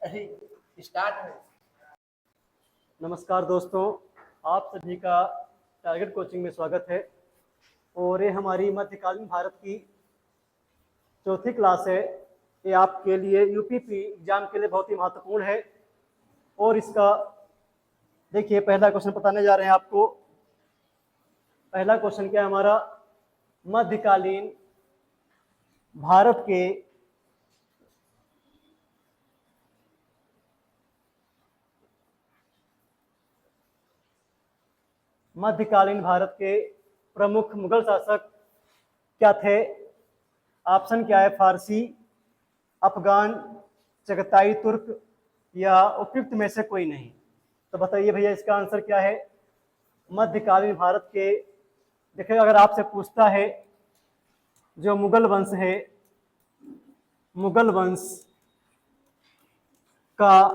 Start है। नमस्कार दोस्तों, आप सभी का टारगेट कोचिंग में स्वागत है। और ये हमारी मध्यकालीन भारत की चौथी क्लास है। ये आपके लिए यूपीपी एग्जाम के लिए बहुत ही महत्वपूर्ण है। और इसका देखिए पहला क्वेश्चन बताने जा रहे हैं आपको। पहला क्वेश्चन क्या है हमारा, मध्यकालीन भारत के प्रमुख मुगल शासक क्या थे। ऑप्शन क्या है, फारसी, अफगान, चगताई तुर्क या उपयुक्त में से कोई नहीं। तो बताइए भैया इसका आंसर क्या है। मध्यकालीन भारत के, देखिए अगर आपसे पूछता है जो मुगल वंश है, मुगल वंश का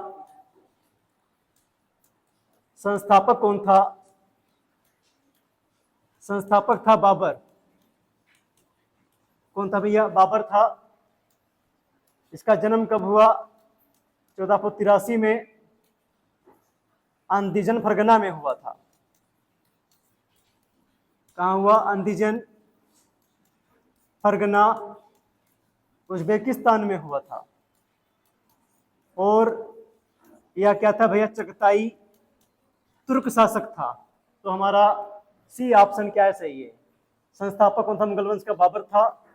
संस्थापक कौन था। संस्थापक था बाबर। कौन था भैया, बाबर था। इसका जन्म कब हुआ, 1483 में अंदीजन फरगना में हुआ था। कहाँ हुआ, अंदीजन फरगना उज्बेकिस्तान में हुआ था। और यह क्या था भैया, चगताई तुर्क शासक था। तो हमारा सी ऑप्शन क्या है, सही है। संस्थापक कौन था मुगल वंश का, बाबर था।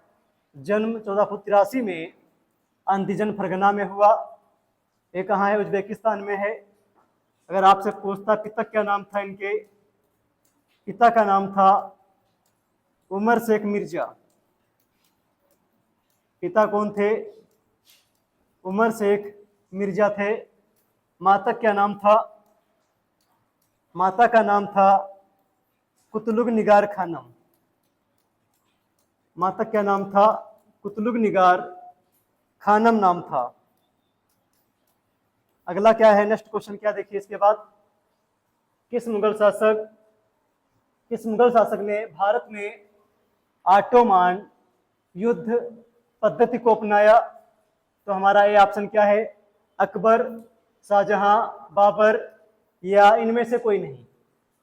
जन्म 1483 में अंदीजन फरगना में हुआ। ये कहाँ है, उज्बेकिस्तान में है। अगर आपसे पूछता पिता क्या नाम था इनके, पिता का नाम था उमर शेख मिर्जा। पिता कौन थे, उमर शेख मिर्जा थे। माता क्या नाम था, माता का नाम था कुतलुग निगार खानम। माता क्या नाम था, कुतलुग निगार खानम नाम था। अगला क्या है, नेक्स्ट क्वेश्चन क्या, देखिए इसके बाद, किस मुगल शासक ने भारत में ऑटोमान युद्ध पद्धति को अपनाया। तो हमारा ये ऑप्शन क्या है, अकबर, शाहजहां, बाबर या इनमें से कोई नहीं।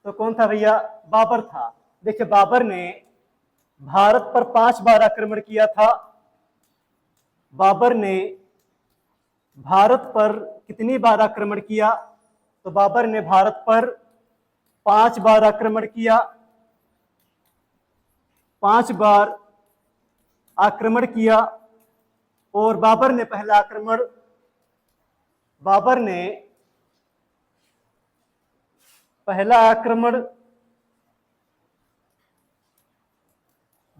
तो कौन था भैया, बाबर था। देखिए बाबर ने भारत पर 5 बार आक्रमण किया था। बाबर ने भारत पर कितनी बार आक्रमण किया, तो बाबर ने भारत पर 5 बार आक्रमण किया। 5 बार आक्रमण किया। और बाबर ने पहला आक्रमण, बाबर ने पहला आक्रमण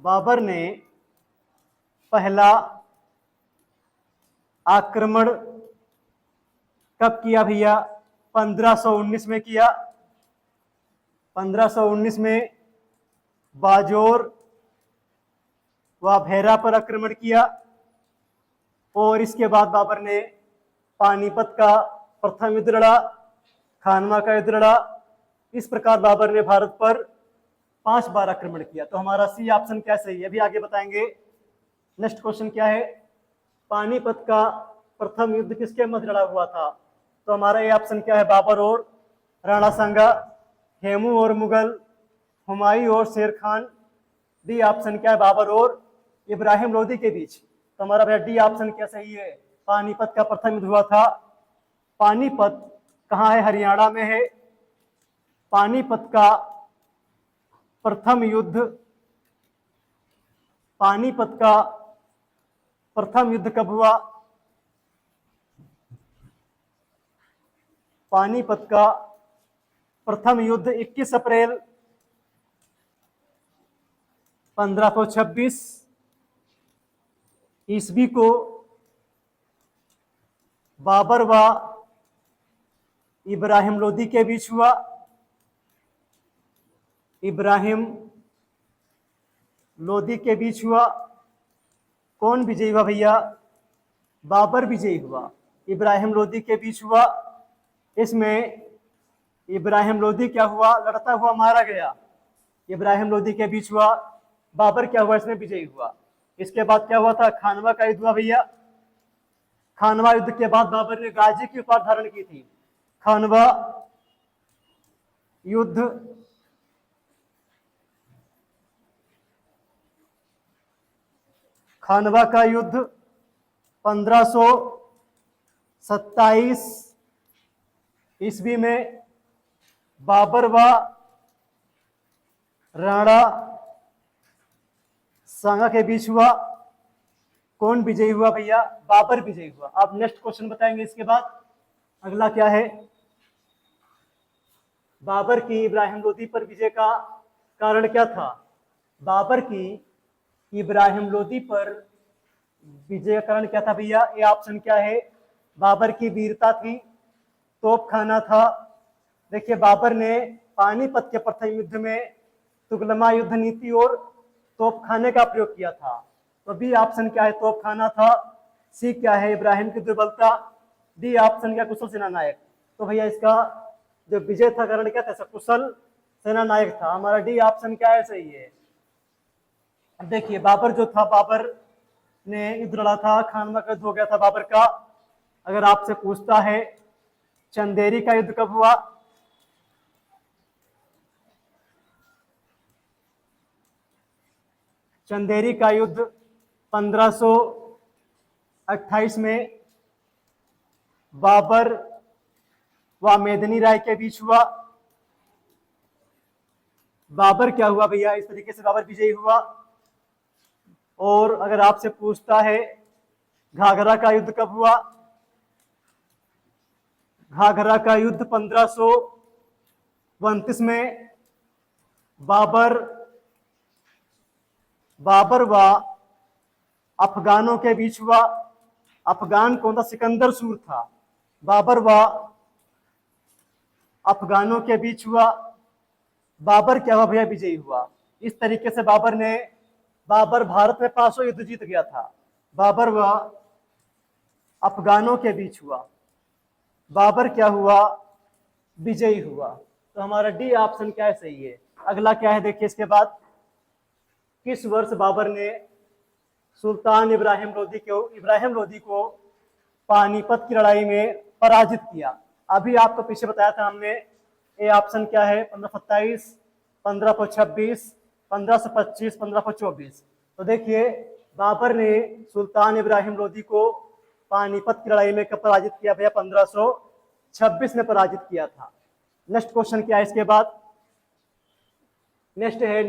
बाबर ने पहला आक्रमण कब किया भैया, 1519 में किया। 1519 में बाजोर व भैरा पर आक्रमण किया। और इसके बाद बाबर ने पानीपत का प्रथम युद्ध लड़ा, खानवा का युद्ध लड़ा। इस प्रकार बाबर ने भारत पर 5 बार आक्रमण किया। तो हमारा सी ऑप्शन क्या सही है, अभी आगे बताएंगे। नेक्स्ट क्वेश्चन क्या है, पानीपत का प्रथम युद्ध किसके मध्य लड़ा हुआ था। तो हमारा ये ऑप्शन क्या है, बाबर और राणा सांगा, हेमू और मुगल, हुमायूं और शेर खान। डी ऑप्शन क्या है, बाबर और इब्राहिम लोदी के बीच। तो हमारा भैया डी ऑप्शन क्या सही है, पानीपत का प्रथम युद्ध हुआ था। पानीपत कहाँ है, हरियाणा में है। पानीपत का प्रथम युद्ध, पानीपत का प्रथम युद्ध कब हुआ, पानीपत का प्रथम युद्ध 21 अप्रैल 1526 ईस्वी को बाबर व इब्राहिम लोदी के बीच हुआ। इब्राहिम लोदी के बीच हुआ। कौन विजयी हुआ भैया, बाबर विजयी हुआ। इब्राहिम लोदी के बीच हुआ। इसमें इब्राहिम लोदी क्या हुआ, लड़ता हुआ मारा गया। इब्राहिम लोदी के बीच हुआ। बाबर क्या हुआ, इसमें विजयी हुआ। इसके बाद क्या हुआ था, खानवा का युद्ध हुआ भैया। खानवा युद्ध के बाद बाबर ने गाजी की उपाधि धारण की थी। खानवा युद्ध खानवा का युद्ध 1527 ईस्वी में बाबर व राणा सांगा के बीच हुआ। कौन विजयी हुआ भैया? बाबर विजयी हुआ। आप नेक्स्ट क्वेश्चन बताएंगे इसके बाद। अगला क्या है? बाबर की इब्राहिम लोदी पर विजय का कारण क्या था? बाबर की इब्राहिम लोदी पर विजय का कारण क्या था भैया? ये ऑप्शन क्या है? बाबर की वीरता थी, तोप खाना था। देखिए, बाबर ने पानीपत के प्रथम युद्ध में तुगलमा युद्ध नीति और तोप खाने का प्रयोग किया था। तो बी ऑप्शन क्या है? तोप खाना था। सी क्या है? इब्राहिम की दुर्बलता। डी ऑप्शन क्या? कुशल सेना नायक। तो भैया इसका जो विजय था कारण क्या था? कुशल सेना नायक था। हमारा डी ऑप्शन क्या है? सही है। अब देखिए, बाबर जो था, बाबर ने युद्ध लड़ा था, खानवा का युद्ध हो गया था बाबर का। अगर आपसे पूछता है चंदेरी का युद्ध कब हुआ? चंदेरी का युद्ध 1528 में बाबर व मेदिनी राय के बीच हुआ। बाबर क्या हुआ भैया? इस तरीके से बाबर विजयी हुआ। और अगर आपसे पूछता है घाघरा का युद्ध कब हुआ? घाघरा का युद्ध 1529 में बाबर व अफगानों के बीच हुआ। अफगान कौन था? सिकंदर सूर था। बाबर व अफगानों के बीच हुआ। बाबर क्या हुआ भैया? विजयी हुआ। इस तरीके से बाबर भारत में 500 युद्ध जीत गया था। बाबर व अफगानों के बीच हुआ। बाबर क्या हुआ? विजयी हुआ। तो हमारा डी ऑप्शन क्या है? सही है। अगला क्या है देखिए इसके बाद। किस वर्ष बाबर ने सुल्तान इब्राहिम लोदी को पानीपत की लड़ाई में पराजित किया? अभी आपको पीछे बताया था हमने। ए ऑप्शन क्या है? 1527, 1526, 1525, 1524। तो देखिए, बाबर ने सुल्तान इब्राहिम लोदी को पानीपत की लड़ाई में कब पराजित किया भैया? 1526 में पराजित किया था। नेक्स्ट क्वेश्चन क्या है इसके बाद? नेक्स्ट है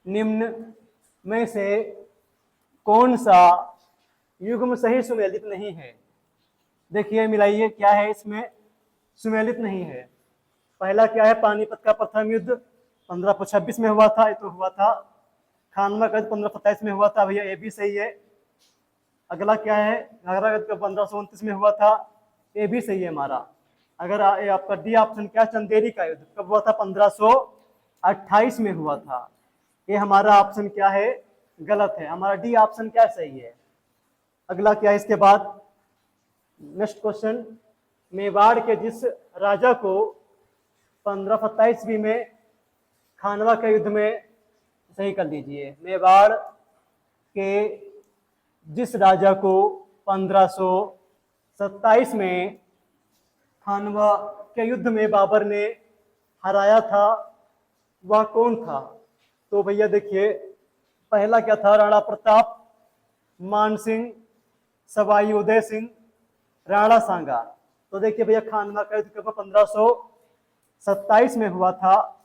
निम्न में से कौन सा युग्म सही सुमेलित नहीं है? देखिए, मिलाइए क्या है इसमें सुमेलित नहीं है। पहला क्या है? पानीपत का प्रथम युद्ध 1526 में हुआ था, ये तो हुआ था। खानवा का युद्ध 1527 में हुआ था भैया, ये भी सही है। अगला क्या है? घाघरा युद्ध 1529 में हुआ था, ये भी सही है हमारा। अगर आपका डी ऑप्शन क्या? चंदेरी का युद्ध कब हुआ था? 1528 में हुआ था। ये हमारा ऑप्शन क्या है? गलत है। हमारा डी ऑप्शन क्या सही है। अगला क्या है इसके बाद? Next question. मेवाड़ के जिस राजा को 1527 ईस्वी में खानवा के युद्ध में, सही कर लीजिए, मेवाड़ के जिस राजा को 1527 में खानवा के युद्ध में बाबर ने हराया था, वह कौन था? तो भैया देखिए, पहला क्या था? राणा प्रताप, मान सिंह, सवाई उदय सिंह, राणा सांगा। तो देखिए भैया, खानवा का युद्ध 1527 में हुआ था।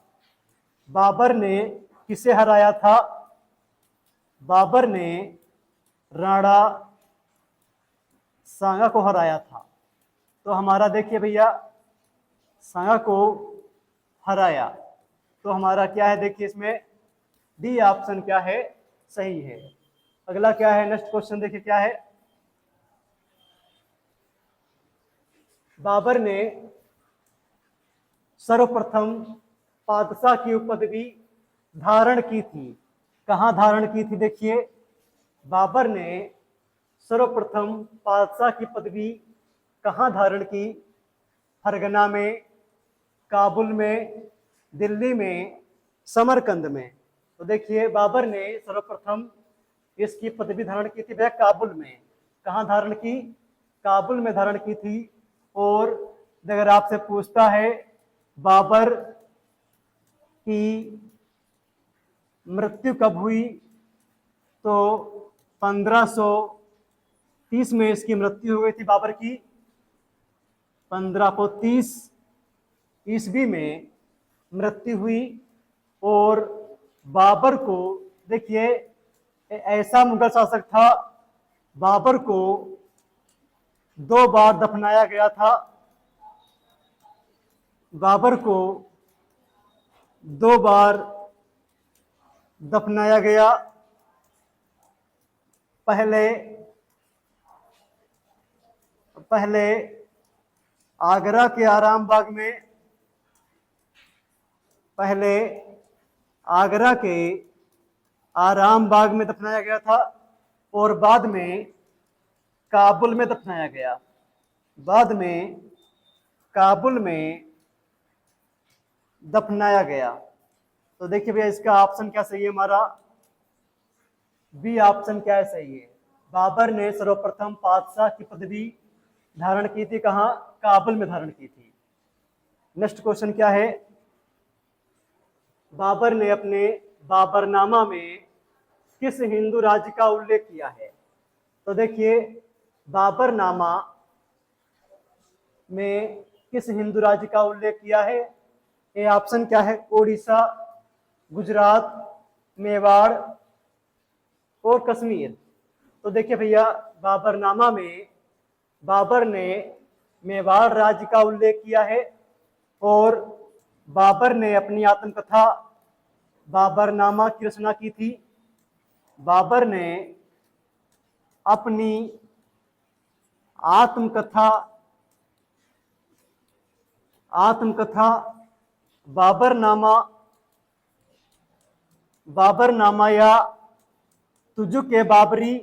बाबर ने किसे हराया था? बाबर ने राणा सांगा को हराया था। तो हमारा देखिए भैया, सांगा को हराया। तो हमारा क्या है? देखिए इसमें डी ऑप्शन क्या है? सही है। अगला क्या है? नेक्स्ट क्वेश्चन देखिए क्या है। बाबर ने सर्वप्रथम पादशाह की उपदवी धारण की थी, कहां धारण की थी? देखिए, बाबर ने सर्वप्रथम पादशाह की पदवी कहां धारण की? फरगना में, काबुल में, दिल्ली में, समरकंद में। तो देखिए, बाबर ने सर्वप्रथम इसकी पदवी धारण की थी वह काबुल में। कहाँ धारण की? काबुल में धारण की थी। और अगर आपसे पूछता है बाबर की मृत्यु कब हुई, तो 1530 में इसकी मृत्यु हो गई थी बाबर की। 1530 ईस्वी में मृत्यु हुई। और बाबर को देखिए, ऐसा मुगल शासक था, बाबर को 2 बार दफनाया गया था। बाबर को 2 बार दफनाया गया। पहले आगरा के आराम बाग में, पहले आगरा के आराम बाग में दफनाया गया था और बाद में काबुल में दफनाया गया। बाद में काबुल में दफनाया गया। तो देखिए भैया, इसका ऑप्शन क्या सही है हमारा? बी ऑप्शन क्या है सही है। बाबर ने सर्वप्रथम पातशाह की पदवी धारण की थी, कहां? काबुल में धारण की थी। नेक्स्ट क्वेश्चन क्या है? बाबर ने अपने बाबरनामा में किस हिंदू राज्य का उल्लेख किया है? तो देखिए, बाबरनामा में किस हिंदू राज्य का उल्लेख किया है? ये ऑप्शन क्या है? ओडिशा, गुजरात, मेवाड़ और कश्मीर। तो देखिए भैया, बाबरनामा में बाबर ने मेवाड़ राज्य का उल्लेख किया है और बाबर ने अपनी आत्मकथा बाबरनामा की रचना की थी। बाबर ने अपनी आत्मकथा बाबरनामा या तुजुके बाबरी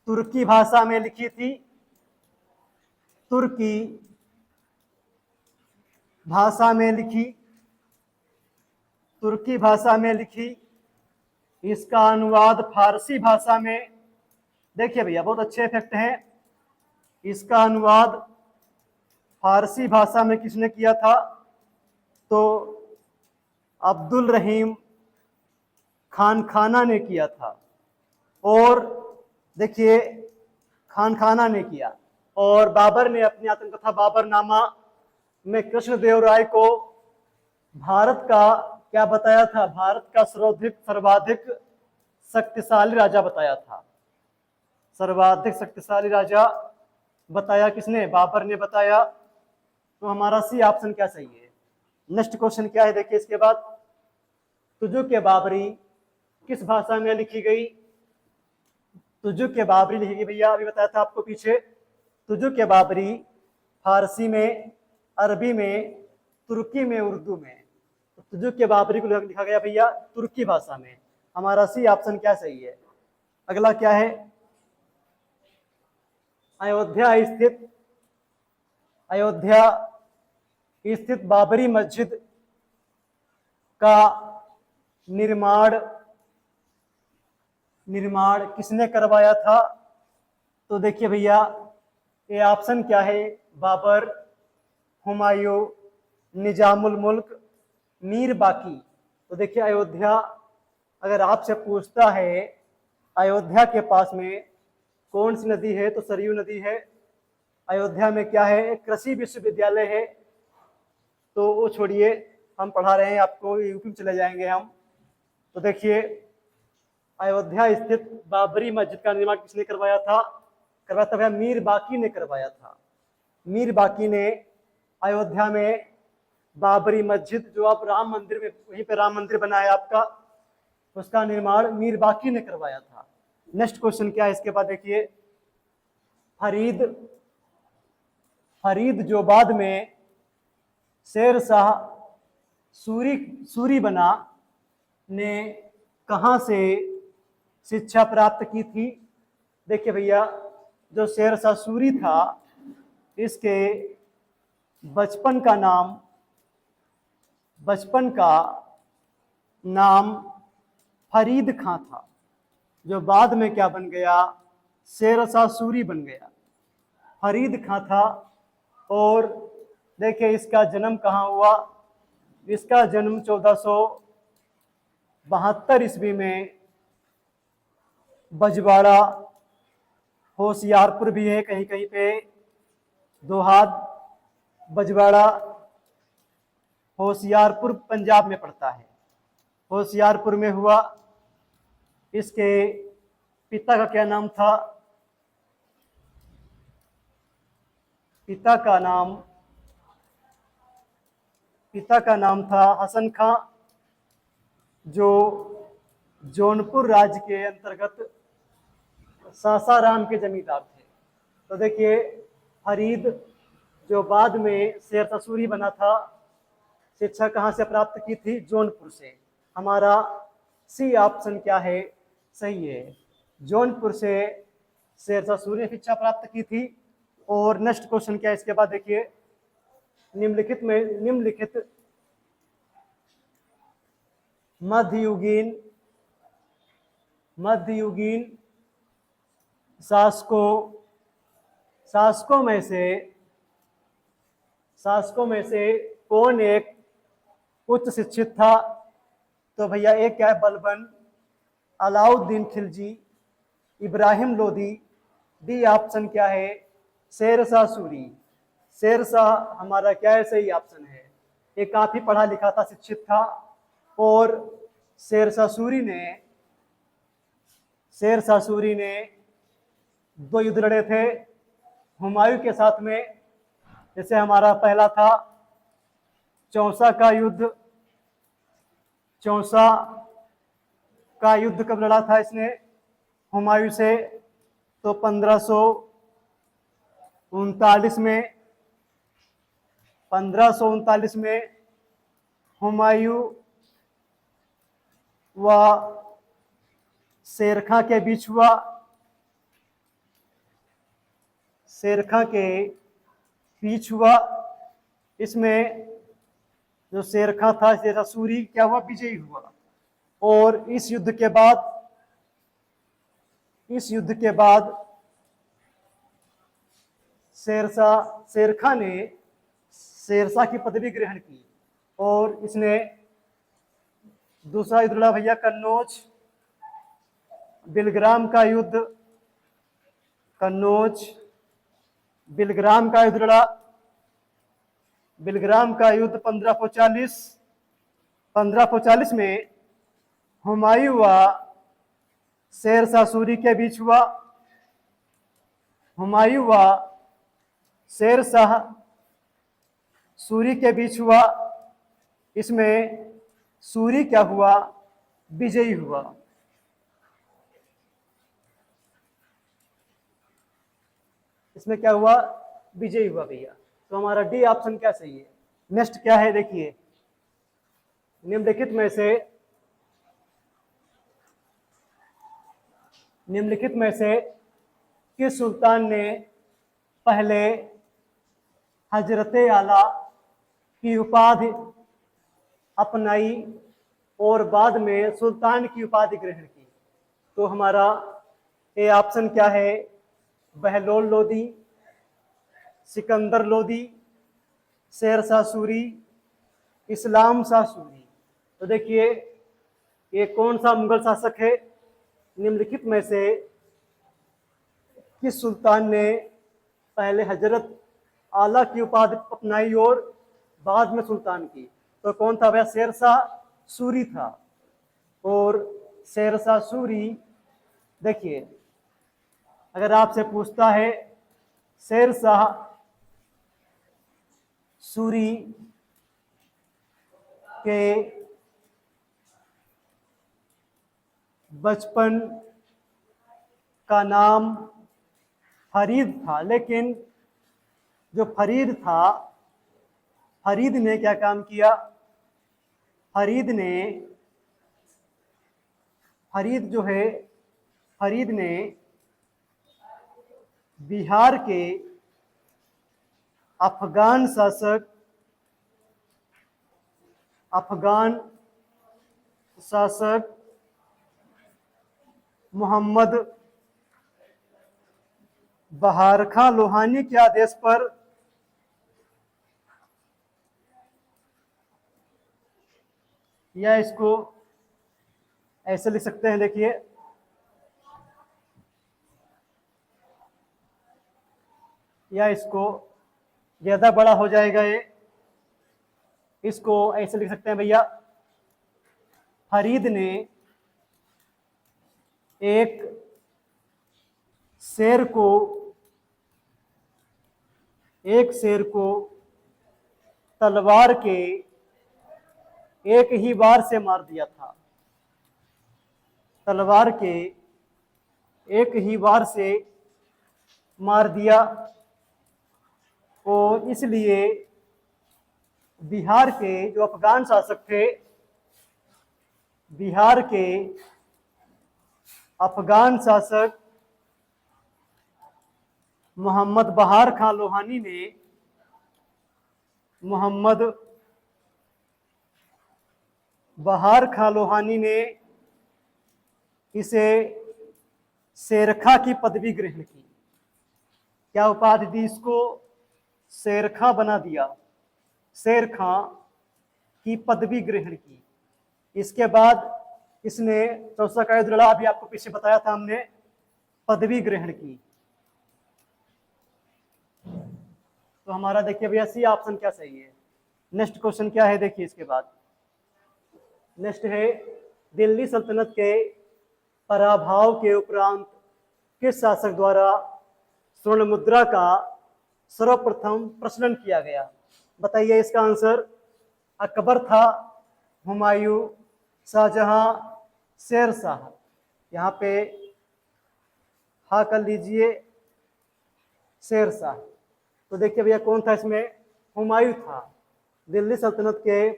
तुर्की भाषा में लिखी थी। तुर्की भाषा में लिखी। इसका अनुवाद फारसी भाषा में, देखिए भैया बहुत अच्छे फैक्ट हैं, इसका अनुवाद फारसी भाषा में किसने किया था? तो अब्दुल रहीम खान खाना ने किया था। और देखिए, खान खाना ने किया। और बाबर ने अपनी आत्मकथा बाबरनामा में कृष्णदेव राय को भारत का क्या बताया था? भारत का सर्वाधिक शक्तिशाली राजा बताया था। सर्वाधिक शक्तिशाली राजा बताया किसने? बाबर ने बताया। तो हमारा सी ऑप्शन क्या सही है? नेक्स्ट क्वेश्चन क्या है देखिए इसके बाद, तुजुके बाबरी किस भाषा में लिखी गई? तुजुके बाबरी लिखी गई भैया, अभी बताया था आपको पीछे। तुजुके बाबरी फारसी में, अरबी में, तुर्की में, उर्दू में। तो तुजुके बाबरी को लिखा गया भैया तुर्की भाषा में। हमारा सी ऑप्शन क्या सही है? अगला क्या है? अयोध्या स्थित बाबरी मस्जिद का निर्माण किसने करवाया था? तो देखिए भैया, ये ऑप्शन क्या है? बाबर, हुमायूं, निजामुल मुल्क, मीर बाकी। तो देखिए, अयोध्या अगर आपसे पूछता है अयोध्या के पास में कौन सी नदी है, तो सरयू नदी है। अयोध्या में क्या है? एक कृषि विश्वविद्यालय है। तो वो छोड़िए, हम पढ़ा रहे हैं आपको, यूपी में चले जाएंगे हम। तो देखिए, अयोध्या स्थित बाबरी मस्जिद का निर्माण किसने करवाया था? भैया मीर बाकी ने करवाया था। मीर बाकी ने अयोध्या में बाबरी मस्जिद, जो आप राम मंदिर में, वहीं पे राम मंदिर बना है आपका, उसका निर्माण मीर बाकी ने करवाया था। नेक्स्ट क्वेश्चन क्या है इसके बाद देखिए, फरीद जो बाद में शेर शाह सूरी बना ने कहां से शिक्षा प्राप्त की थी? देखिए भैया, जो शेर शाह सूरी था, इसके बचपन का नाम बचपन का नाम फरीद खां था, जो बाद में क्या बन गया, शेरशाह सूरी बन गया। फरीद खां था। और देखिए इसका जन्म कहाँ हुआ। इसका जन्म 1472 ईस्वी में बजवाड़ा, होशियारपुर भी है कहीं कहीं पे, दोहाद, बजवाड़ा, होशियारपुर पंजाब में पड़ता है, होशियारपुर में हुआ। इसके पिता का क्या नाम था, पिता का नाम था हसन खां, जो जौनपुर राज्य के अंतर्गत सासाराम के जमींदार थे। तो देखिए फरीद जो बाद में शेरशाह सूरी बना था, शिक्षा कहाँ से प्राप्त की थी, जौनपुर से। हमारा सी ऑप्शन क्या है, सही है, जौनपुर से शेरशाह सूरी ने शिक्षा प्राप्त की थी। और नेक्स्ट क्वेश्चन क्या है इसके बाद देखिए, निम्नलिखित मध्ययुगीन शासकों में से कौन एक उच्च शिक्षित था। तो भैया एक क्या है, बलबन, अलाउद्दीन खिलजी, इब्राहिम लोदी। डी ऑप्शन क्या है, शेरशाह सूरी। शेरशाह हमारा क्या है, सही ऑप्शन है। ये काफी पढ़ा लिखा था, शिक्षित था। और शेरशाह सूरी ने 2 युद्ध लड़े थे हुमायूं के साथ में। जैसे हमारा पहला था चौसा का युद्ध कब लड़ा था इसने हुमायूं से, तो 1539 में हुमायूं व शेर खां के बीच हुआ। इसमें जो शेर खां था, शेरशाह सूरी क्या हुआ, विजयी हुआ। और इस युद्ध के बाद शेर खां ने शेरशाह की पदवी ग्रहण की। और इसने दूसरा युद्ध लड़ा भैया कन्नौज बिलग्राम का युद्ध, बिलग्राम का युद्ध 1540 में हुमायूं व शेरशाह सूरी के बीच हुआ। इसमें सूरी क्या हुआ, विजयी हुआ। इसमें क्या हुआ, विजयी हुआ भैया। तो हमारा डी ऑप्शन क्या सही है। नेक्स्ट क्या है देखिए, निम्नलिखित में से किस सुल्तान ने पहले हजरते आला की उपाधि अपनाई और बाद में सुल्तान की उपाधि ग्रहण की। तो हमारा ए ऑप्शन क्या है, बहलोल लोदी, सिकंदर लोदी, शेरशाह सूरी, इस्लाम शाह सूरी। तो देखिए ये कौन सा मुगल शासक है, निम्नलिखित में से किस सुल्तान ने पहले हजरत आला की उपाधि अपनाई और बाद में सुल्तान की। तो कौन था, वह शेरशाह सूरी था। और शेरशाह सूरी, देखिए अगर आपसे पूछता है शेरशाह सूरी के बचपन का नाम फरीद था, लेकिन जो फरीद ने क्या काम किया, फरीद ने बिहार के अफगान शासक मोहम्मद बहार खां लोहानी के आदेश पर या इसको ऐसे लिख सकते हैं, देखिए, या इसको ज्यादा बड़ा हो जाएगा ये, इसको ऐसे लिख सकते हैं भैया, फरीद ने एक शेर को तलवार के एक ही बार से मार दिया था। तलवार के एक ही बार से मार दिया, और इसलिए बिहार के जो अफगान शासक थे, बिहार के अफगान शासक मोहम्मद बहार खां लोहानी ने इसे शेरखा की पदवी ग्रहण की। क्या उपाधि दी इसको? शेरखा बना दिया, शेरखा की पदवी ग्रहण की। इसके बाद इसने चौसा का युद्ध लड़ा, अभी आपको पीछे बताया था हमने, पदवी ग्रहण की। तो हमारा देखिए भैया सी ऑप्शन क्या सही है। नेक्स्ट क्वेश्चन क्या है, देखिए इसके बाद नेक्स्ट है, दिल्ली सल्तनत के पराभव के उपरांत किस शासक द्वारा स्वर्ण मुद्रा का सर्वप्रथम प्रचलन किया गया? बताइए इसका आंसर। अकबर था, हुमायूं, शाहजहां, शेरशाह। यहाँ पे हा कर लीजिए, शेरशाह। तो देखिए भैया कौन था इसमें? हुमायूं था। दिल्ली सल्तनत के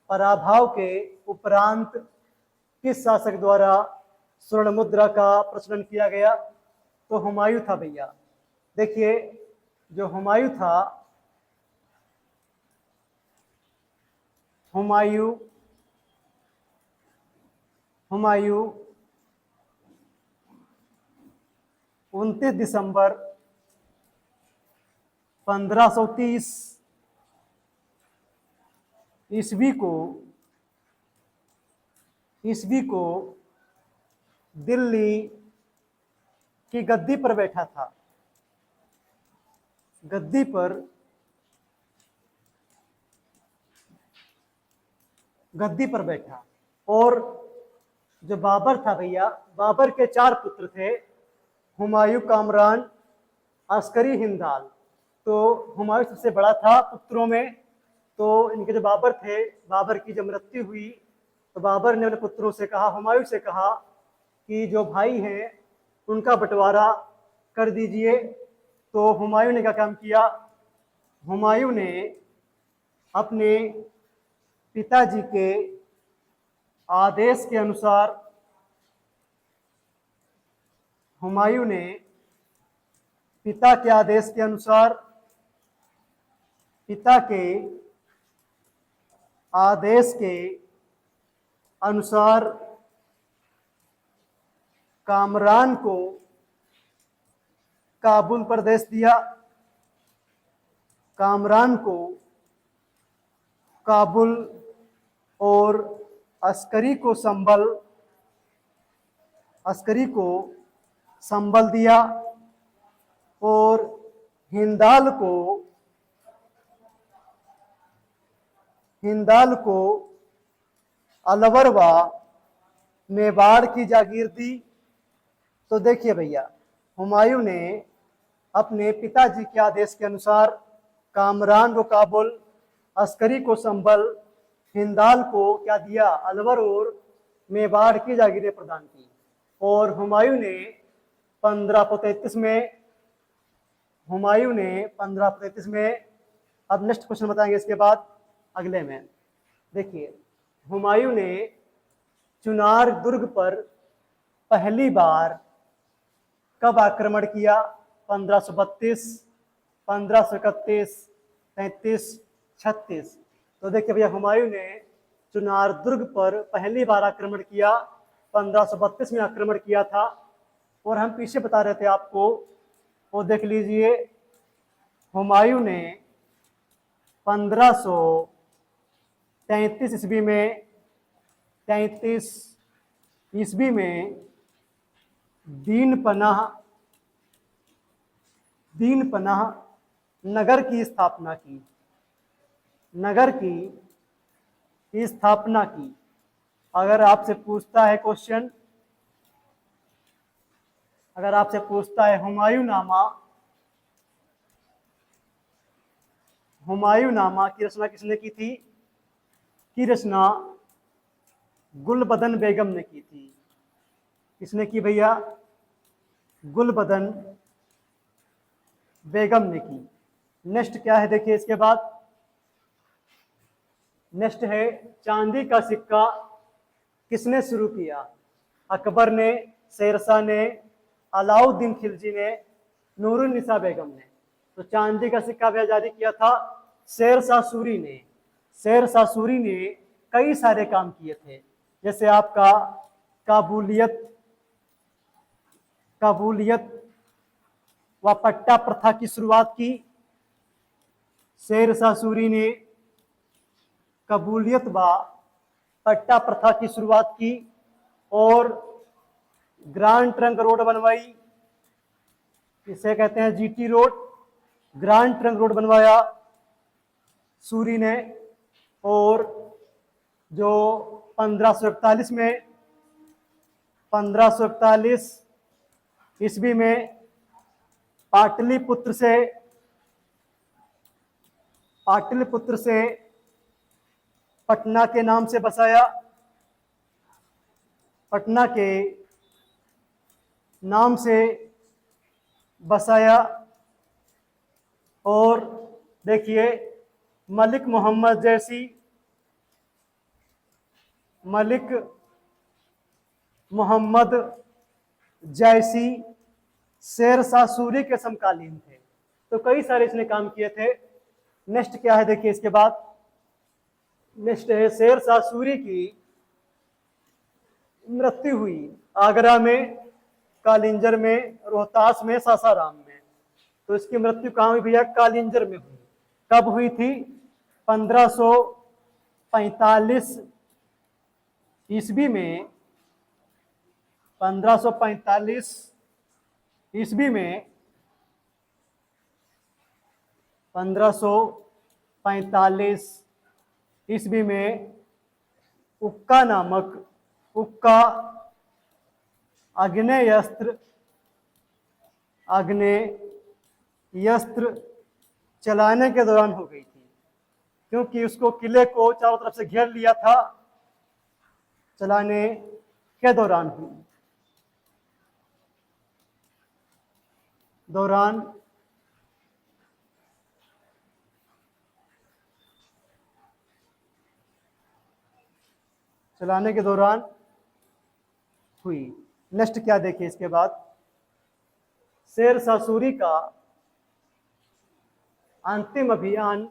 पराभव के उपरांत किस शासक द्वारा स्वर्ण मुद्रा का प्रचलन किया गया? तो हुमायूं था भैया। देखिए जो हुमायूं था, हुमायूं 29 दिसंबर 1530 ईस्वी को दिल्ली की गद्दी पर बैठा था। गद्दी पर बैठा। और जो बाबर था भैया, बाबर के 4 पुत्र थे, हुमायूं, कामरान, अस्करी, हिंदाल। तो हुमायूं सबसे बड़ा था पुत्रों में। तो इनके जो बाबर थे, बाबर की जब मृत्यु हुई तो बाबर ने अपने पुत्रों से कहा, हुमायूं से कहा कि जो भाई हैं उनका बंटवारा कर दीजिए। तो हुमायूं ने क्या काम किया? हुमायूं ने अपने पिताजी के आदेश के अनुसार, हुमायूं ने पिता के आदेश के अनुसार, पिता के आदेश के अनुसार कामरान को काबुल प्रदेश दिया। कामरान को काबुल और अस्करी को संबल दिया। और हिंदाल को अलवर व मेवाड़ की जागीर दी। तो देखिए भैया, हुमायूं ने अपने पिताजी के आदेश के अनुसार कामरान को काबुल, अस्करी को संबल, हिंदाल को क्या दिया? अलवर और मेवाड़ की जागीरें प्रदान की। और हुमायूं ने 1533 में, अब नेक्स्ट क्वेश्चन बताएंगे इसके बाद अगले में। देखिए हुमायूं ने चुनार दुर्ग पर पहली बार कब आक्रमण किया? 1532, 1531, 33, 36। तो देखिए भैया हुमायूं ने चुनार दुर्ग पर पहली बार आक्रमण किया? 1532 में आक्रमण किया था। और हम पीछे बता रहे थे आपको, वो देख लीजिए, हुमायूं ने 1533 ईस्वी में 33 ईस्वी में दीन पनाह नगर की स्थापना की। नगर की स्थापना की। अगर आपसे पूछता है क्वेश्चन, अगर आपसे पूछता है हुमायूंनामा की रचना किसने की थी? की रचना गुलबदन बेगम ने की थी। किसने की भैया? गुलबदन बेगम ने की। नेक्स्ट क्या है देखिए इसके बाद, नेक्स्ट है चांदी का सिक्का किसने शुरू किया? अकबर ने, शेरशाह ने, अलाउद्दीन खिलजी ने, नूरुन्निसा बेगम ने। तो चांदी का सिक्का भी जारी किया था शेरशाह सूरी ने। शेरशाह सूरी ने कई सारे काम किए थे, जैसे आपका काबूलियत व पट्टा प्रथा की शुरुआत की। शेरशाह सूरी ने कबूलियत व पट्टा प्रथा की शुरुआत की और ग्रांड ट्रंक रोड बनवाई, इसे कहते हैं GT road. Grand trunk road बनवाया सूरी ने। और जो 1541 ईस्वी में पाटलिपुत्र से पटना के नाम से बसाया। पटना के नाम से बसाया। और देखिए, मलिक मोहम्मद जैसी शेरशाह सूरी के समकालीन थे। तो कई सारे इसने काम किए थे। नेक्स्ट क्या है देखिए इसके बाद, नेक्स्ट है शेरशाह सूरी की मृत्यु हुई आगरा में, कालिंजर में, रोहतास में, सासाराम में। तो इसकी मृत्यु कहाँ हुई भैया? कालिंजर में हुई। कब हुई थी? 1545 ईस्वी में। 1545 ईस्वी में 1545 ईस्वी में उक्का आग्नेयास्त्र चलाने के दौरान हो गई थी, क्योंकि उसको किले को चारों तरफ से घेर लिया था। चलाने के दौरान हुई। नेक्स्ट क्या देखिए इसके बाद, शेरशाह सूरी का अंतिम अभियान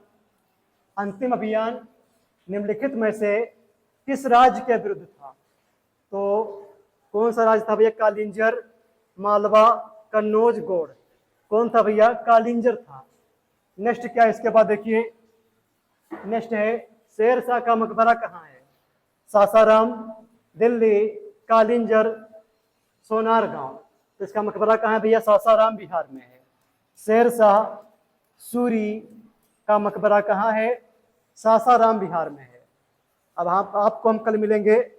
निम्नलिखित में से किस राज्य के विरुद्ध था? तो कौन सा राज्य था भैया? कालिंजर, मालवा, कन्नौज, गौड़। कौन था भैया? कालिंजर था। नेक्स्ट क्या है इसके बाद देखिए, नेक्स्ट है शेरशाह का मकबरा कहाँ है? सासाराम, दिल्ली, कालिंजर, सोनारगांव। तो इसका मकबरा कहाँ है भैया? सासाराम, बिहार में है। शेरशाह सूरी का मकबरा कहाँ है? सासाराम, बिहार में है। अब आपको हम कल मिलेंगे